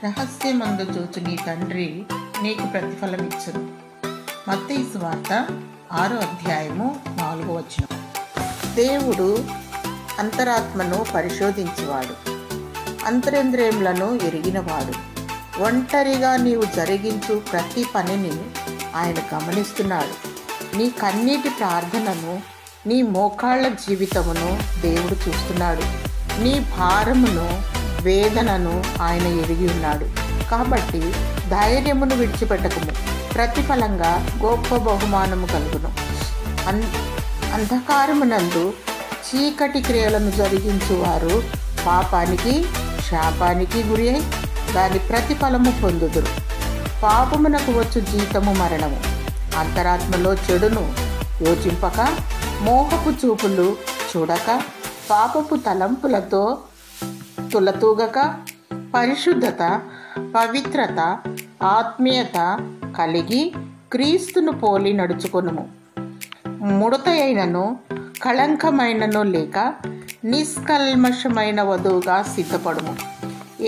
రహస్యమందు చూచు నీ తండ్రి నీకు ప్రతిఫలమిచ్చును. మత్తయి సువార్త 6వ అధ్యాయము 4వ వచనం. దేవుడు అంతరాత్మను పరిశోధించువాడు, అంతరేంద్రియములను ఎరిగినవాడు. ఒంటరిగా నీవు జరిగించు ప్రతి పనిని ఆయన గమనిస్తున్నాడు. నీ కన్నీటి ప్రార్థనను, నీ మోకాళ్ళ జీవితమును దేవుడు చూస్తున్నాడు. నీ భారమును, వేదనను ఆయన ఎరిగి ఉన్నాడు. కాబట్టి ధైర్యమును విడిచిపెట్టకుము, ప్రతిఫలంగా గొప్ప బహుమానము కలుగును. అంధకారమునందు చీకటి క్రియలను జరిగించువారు పాపానికి, శాపానికి గురి అయి దాని ప్రతిఫలము పొందుదురు. పాపమునకు వచ్చు జీతము మరణము. అంతరాత్మలో చెడును యోచింపక, మోహపు చూపులు చూడక, పాపపు తలంపులతో తులతూగక, పరిశుద్ధత, పవిత్రత, ఆత్మీయత కలిగి క్రీస్తును పోలి నడుచుకొనుము. ముడత అయినను కళంకమైనను లేక నిష్కల్మషమైన వధువుగా సిద్ధపడుము.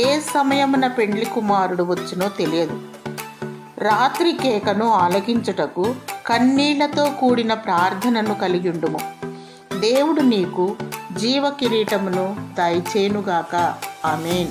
ఏ సమయమున పెండ్లి కుమారుడు వచ్చునో తెలియదు. రాత్రి కేకను ఆలకించుటకు కన్నీళ్లతో కూడిన ప్రార్థనను కలిగి ఉండుము. దేవుడు నీకు జీవ కిరీటమును దయచేయునుగాక. ఆమేన్.